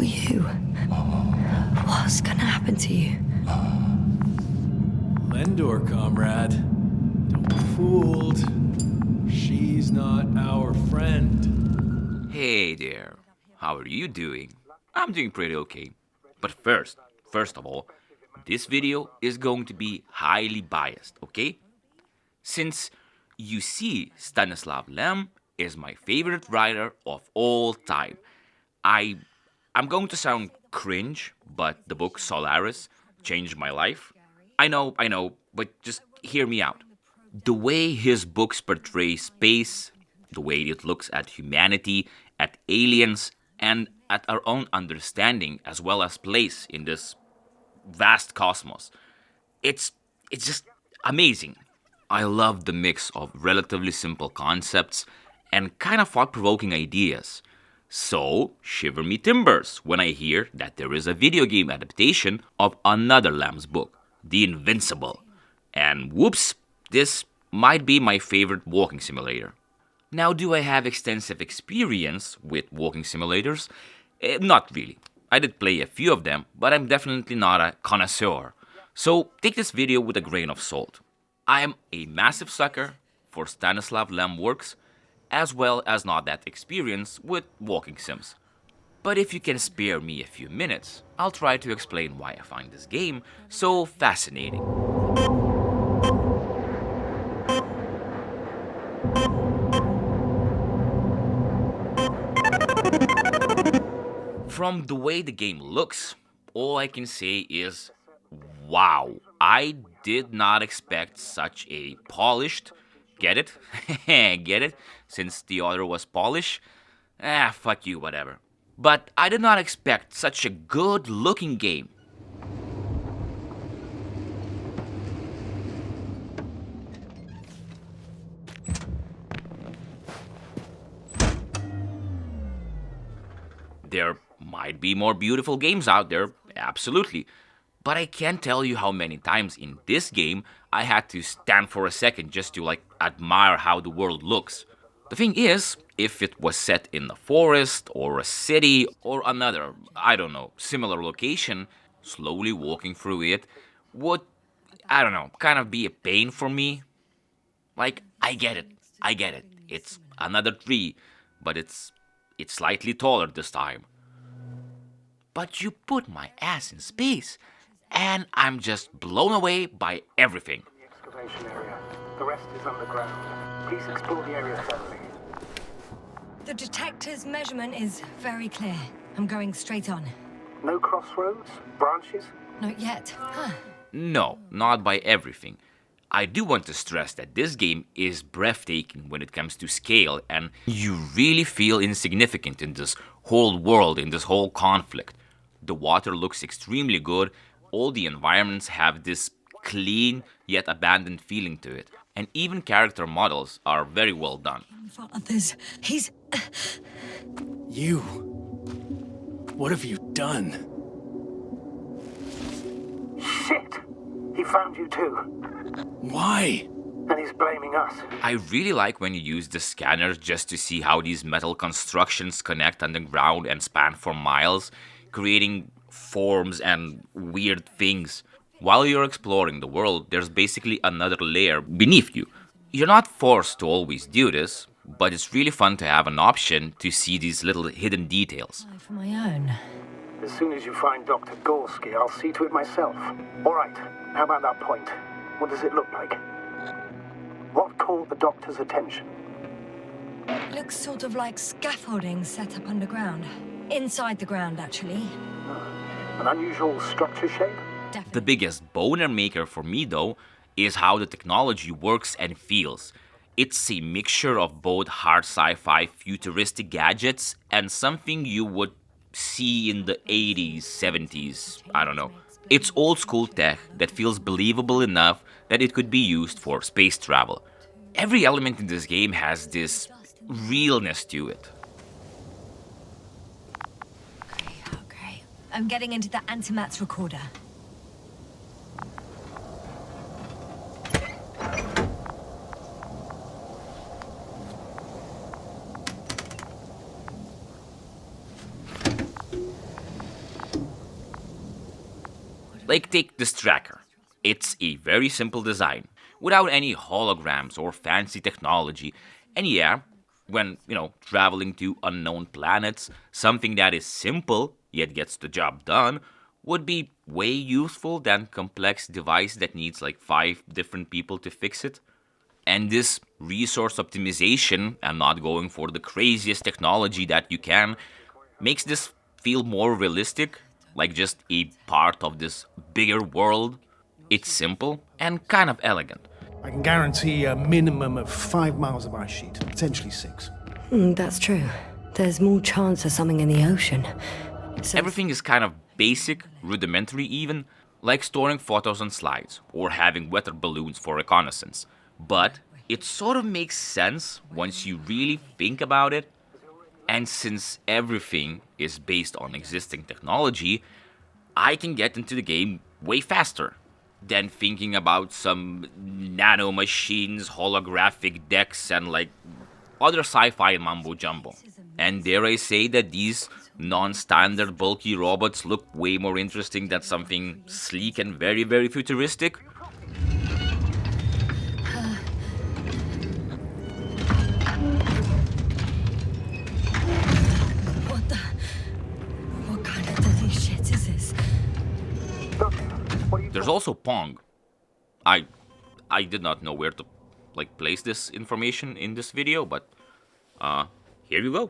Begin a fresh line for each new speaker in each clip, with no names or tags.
are you? What's gonna happen to you?
Lendor, comrade. Don't be fooled. She's not our friend.
Hey there, how are you doing? I'm doing pretty okay. But first of all, this video is going to be highly biased, okay? Since you see, Stanislav Lem is my favorite writer of all time. I'm going to sound cringe, but the book Solaris changed my life. I know, but just hear me out. The way his books portray space, the way it looks at humanity, at aliens, and at our own understanding as well as place in this vast cosmos. It's just amazing. I love the mix of relatively simple concepts and kind of thought-provoking ideas. So, shiver me timbers when I hear that there is a video game adaptation of another Lem's book, The Invincible. And whoops, this might be my favorite walking simulator. Now, do I have extensive experience with walking simulators? Not really. I did play a few of them, but I'm definitely not a connoisseur. So take this video with a grain of salt. I am a massive sucker for Stanislav Lem works, as well as not that experience with walking sims. But if you can spare me a few minutes, I'll try to explain why I find this game so fascinating. From the way the game looks, all I can say is, wow, I did not expect such a polished, get it? Get it? Since the other was Polish? Fuck you, whatever. But I did not expect such a good looking game. There might be more beautiful games out there, absolutely. But I can't tell you how many times in this game I had to stand for a second just to admire how the world looks. The thing is, if it was set in a forest or a city or another, I don't know, similar location, slowly walking through it would, I don't know, kind of be a pain for me. I get it. It's another tree, but it's slightly taller this time. But you put my ass in space, and I'm just blown away by everything.
Excavation area. The rest is underground. Please explore the area thoroughly.
The detector's measurement is very clear. I'm going straight on.
No crossroads? Branches?
Not yet. Huh.
No, not by everything. I do want to stress that this game is breathtaking when it comes to scale, and you really feel insignificant in this whole world, in this whole conflict. The water looks extremely good, all the environments have this clean yet abandoned feeling to it, and even character models are very well done.
For others, he's...
You. What have you done?
Shit! He found you too.
Why?
And he's blaming us.
I really like when you use the scanners just to see how these metal constructions connect underground and span for miles, creating forms and weird things. While you're exploring the world, there's basically another layer beneath you. You're not forced to always do this, but it's really fun to have an option to see these little hidden details.
For my own.
As soon as you find Dr. Gorski, I'll see to it myself. All right, how about that point? What does it look like? What caught the doctor's attention?
Looks sort of like scaffolding set up underground. Inside the ground, actually.
An unusual structure shape?
Definitely.
The biggest boner maker for me, though, is how the technology works and feels. It's a mixture of both hard sci-fi futuristic gadgets and something you would see in the 80s, 70s, I don't know. It's old school tech that feels believable enough that it could be used for space travel. Every element in this game has this realness to it.
Okay. I'm getting into the antimatter recorder.
Like take this tracker. It's a very simple design, without any holograms or fancy technology. And yeah, when, traveling to unknown planets, something that is simple yet gets the job done would be way useful than complex device that needs like 5 different people to fix it. And this resource optimization and not going for the craziest technology that you can makes this feel more realistic, like just a part of this bigger world. It's simple and kind of elegant.
I can guarantee a minimum of 5 miles of ice sheet, potentially 6.
That's true. There's more chance of something in the ocean.
Everything is kind of basic, rudimentary even, like storing photos on slides or having weather balloons for reconnaissance. But it sort of makes sense once you really think about it. And since everything is based on existing technology, I can get into the game way faster than thinking about some nano machines, holographic decks, and like other sci-fi mumbo jumbo. And dare I say that these non-standard bulky robots look way more interesting than something sleek and very, very futuristic.
What kind of dirty shit is this?
There's also Pong. I did not know where to place this information in this video, but here you go.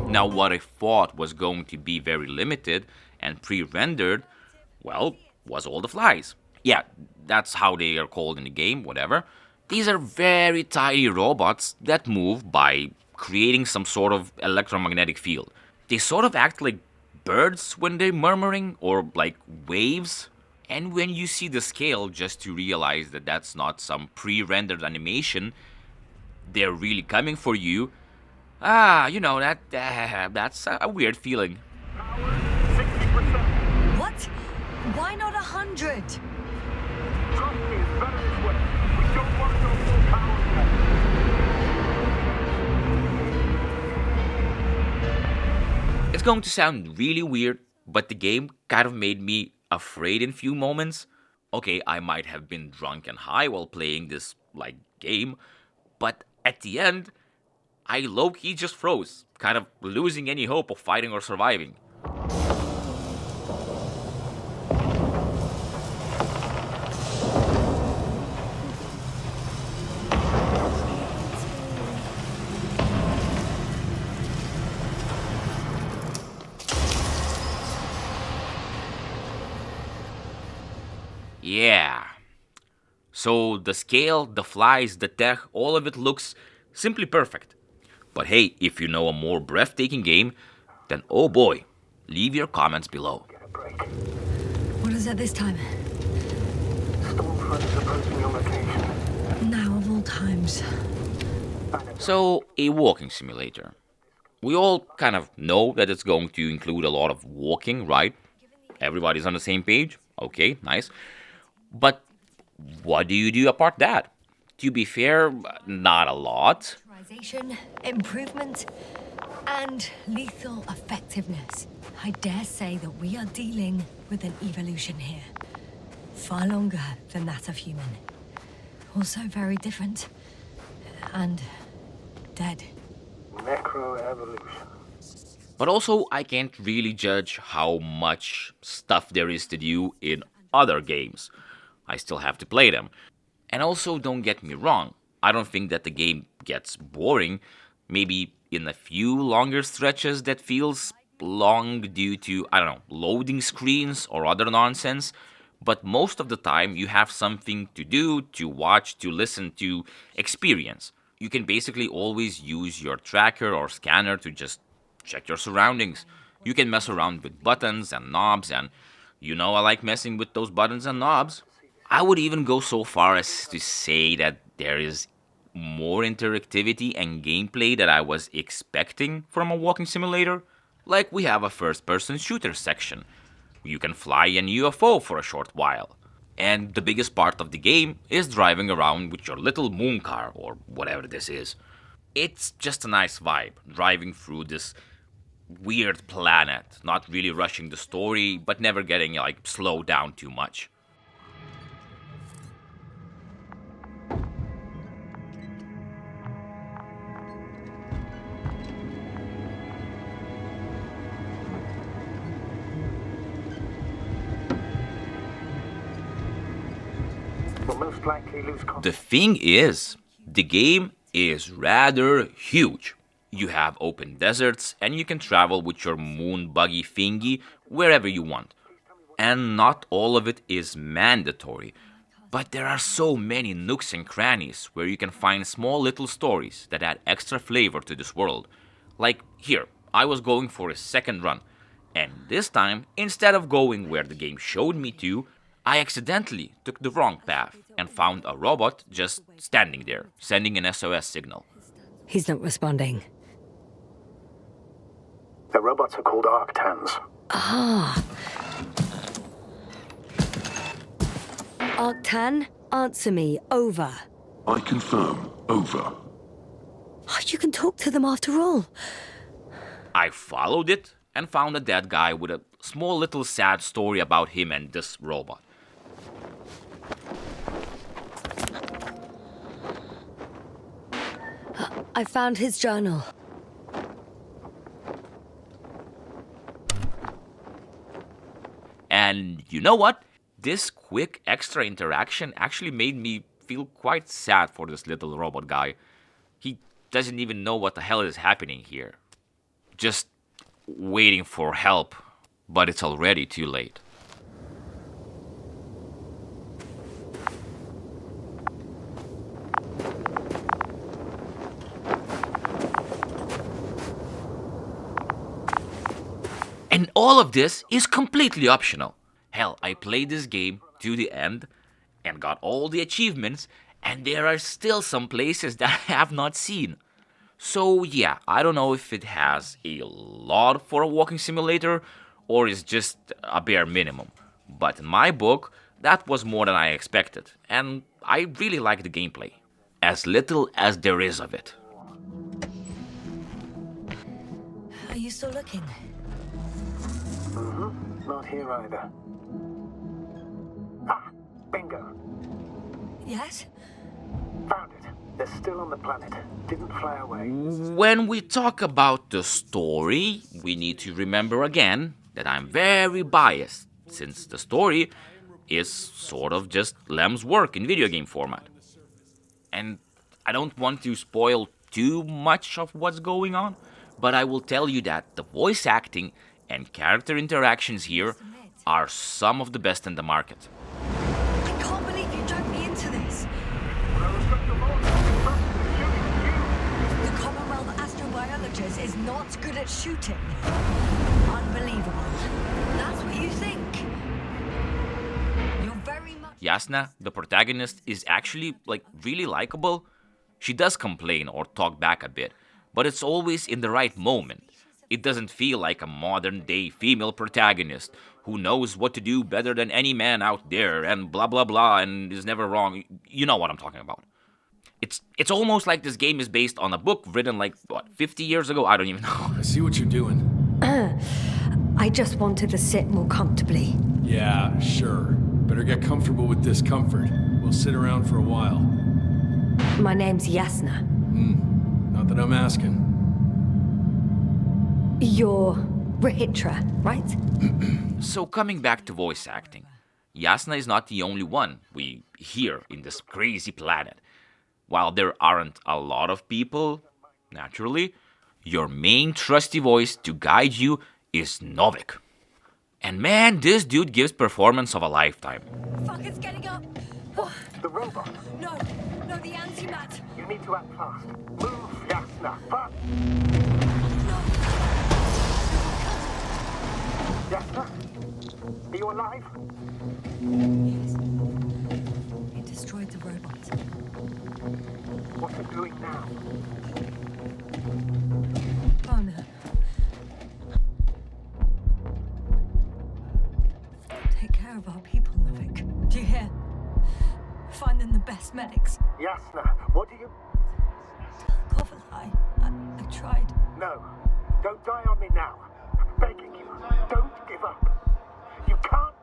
Now what I thought was going to be very limited and pre-rendered, well, was all the flies. Yeah, that's how they are called in the game, whatever. These are very tiny robots that move by creating some sort of electromagnetic field. They sort of act like birds when they're murmuring, or like waves. And when you see the scale, just to realize that that's not some pre-rendered animation, they're really coming for you. That's a weird feeling.
What? Why not 100?
Trust me, it's better this way. We don't want to go full power yet.
It's going to sound really weird, but the game kind of made me afraid in few moments. Okay, I might have been drunk and high while playing this, game, but at the end, I low-key just froze, kind of losing any hope of fighting or surviving. Yeah. So the scale, the flies, the tech, all of it looks simply perfect. But hey, if you know a more breathtaking game, then oh boy, leave your comments below.
Get a break.
What is it this time?
Stormfront is approaching your location.
Now of all times.
So, a walking simulator. We all kind of know that it's going to include a lot of walking, right? Everybody's on the same page? Okay, nice. But what do you do apart that? To be fair, not a lot.
Miniaturization, improvement, and lethal effectiveness. I dare say that we are dealing with an evolution here. Far longer than that of human. Also very different. And dead.
Necroevolution.
But also, I can't really judge how much stuff there is to do in other games. I still have to play them. And also, don't get me wrong, I don't think that the game gets boring. Maybe in a few longer stretches that feels long due to, loading screens or other nonsense. But most of the time, you have something to do, to watch, to listen, to experience. You can basically always use your tracker or scanner to just check your surroundings. You can mess around with buttons and knobs, and I like messing with those buttons and knobs. I would even go so far as to say that there is more interactivity and gameplay that I was expecting from a walking simulator. Like we have a first-person shooter section. You can fly an UFO for a short while. And the biggest part of the game is driving around with your little moon car or whatever this is. It's just a nice vibe, driving through this weird planet, not really rushing the story, but never getting slowed down too much.
We'll most likely lose contact.
The thing is, the game is rather huge. You have open deserts and you can travel with your moon buggy thingy wherever you want. And not all of it is mandatory, but there are so many nooks and crannies where you can find small little stories that add extra flavor to this world. Like here, I was going for a second run, and this time, instead of going where the game showed me to, I accidentally took the wrong path and found a robot just standing there, sending an SOS signal.
He's not responding.
The robots are called arctans.
Ah. Arctan, answer me. Over.
I confirm. Over.
Oh, you can talk to them after all.
I followed it and found a dead guy with a small little sad story about him and this robot.
I found his journal.
And you know what? This quick extra interaction actually made me feel quite sad for this little robot guy. He doesn't even know what the hell is happening here. Just waiting for help, but it's already too late. And all of this is completely optional. Hell, I played this game to the end and got all the achievements, and there are still some places that I have not seen. So yeah, I don't know if it has a lot for a walking simulator or is just a bare minimum. But in my book, that was more than I expected, and I really like the gameplay. As little as there is of it.
Are you still looking?
Not here either. Ah, bingo.
Yes?
Found it. They're still on the planet. Didn't fly away.
When we talk about the story, we need to remember again that I'm very biased, since the story is sort of just Lem's work in video game format. And I don't want to spoil too much of what's going on, but I will tell you that the voice acting and character interactions here are some of the best in the market.
I can't believe you dragged me into this. The Commonwealth astrobiologist is not good at shooting. Unbelievable. That's what you think. You're very much...
Yasna, the protagonist, is actually, really likable. She does complain or talk back a bit, but it's always in the right moment. It doesn't feel like a modern-day female protagonist who knows what to do better than any man out there and blah blah blah and is never wrong. You know what I'm talking about. It's almost like this game is based on a book written 50 years ago? I don't even know.
I see what you're doing.
I just wanted to sit more comfortably.
Yeah, sure. Better get comfortable with discomfort. We'll sit around for a while.
My name's Yasna.
Not that I'm asking.
You're Rahitra, right?
So coming back to voice acting, Yasna is not the only one we hear in this crazy planet. While there aren't a lot of people, naturally, your main trusty voice to guide you is Novik. And man, this dude gives performance of a lifetime.
Fuck, it's getting up!
The robot.
No, the antimat!
You need to act fast. Move, Yasna. Fast. Yasna? Are you alive?
Yes. It destroyed the robot.
What's it doing now?
Oh no. Take care of our people, Novik. Do you hear? find them the best medics.
Yasna, what do you...
Kovalai, I tried.
No, don't die on me now. I'm begging you, don't give up. You can't...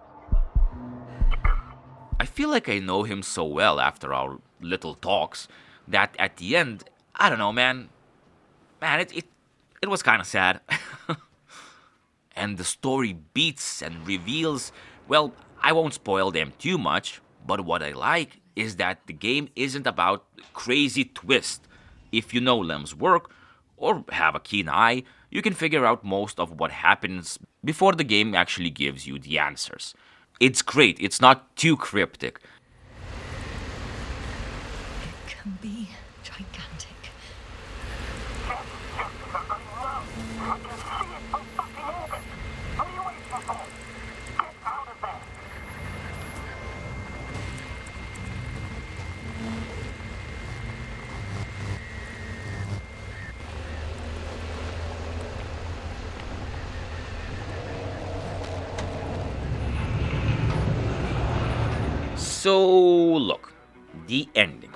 I feel like I know him so well after our little talks that at the end, I don't know, man, it was kind of sad. And the story beats and reveals, well, I won't spoil them too much, but what I like is that the game isn't about crazy twist. If you know Lem's work, or have a keen eye, you can figure out most of what happens before the game actually gives you the answers. It's great, it's not too cryptic.
It can be gigantic.
So, look, the ending.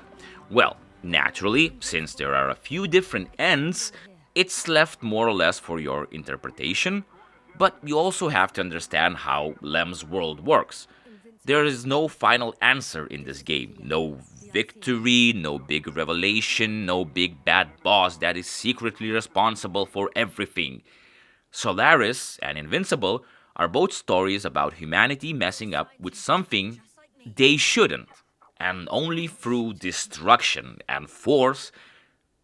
Well, naturally, since there are a few different ends, it's left more or less for your interpretation, but you also have to understand how Lem's world works. There is no final answer in this game, no victory, no big revelation, no big bad boss that is secretly responsible for everything. Solaris and Invincible are both stories about humanity messing up with something they shouldn't. And only through destruction and force,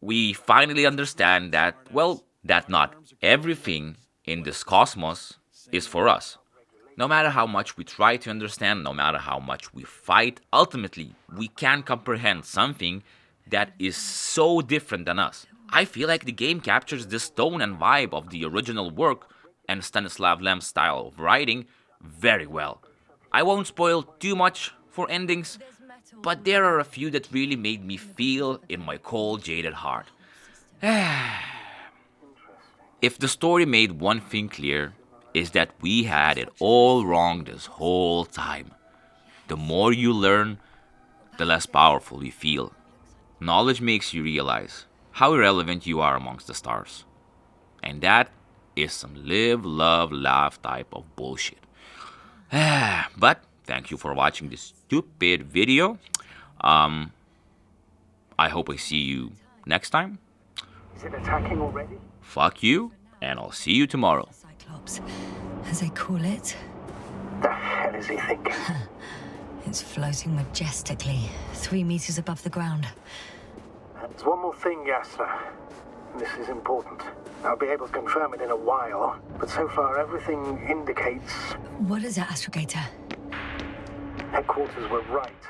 we finally understand that, well, that not everything in this cosmos is for us. No matter how much we try to understand, no matter how much we fight, ultimately, we can't comprehend something that is so different than us. I feel like the game captures this tone and vibe of the original work and Stanislav Lem's style of writing very well. I won't spoil too much for endings, but there are a few that really made me feel in my cold, jaded heart. If the story made one thing clear, is that we had it all wrong this whole time. The more you learn, the less powerful you feel. Knowledge makes you realize how irrelevant you are amongst the stars. And that is some live, love, laugh type of bullshit. But thank you for watching this stupid video. I hope I see you next time.
Is it attacking already?
Fuck you, and I'll see you tomorrow.
Cyclops, as they call it.
The hell is he thinking?
It's floating majestically, 3 meters above the ground.
There's one more thing, Yasna. This is important. I'll be able to confirm it in a while, but so far everything indicates
What is it, Astrogator?
headquarters were right.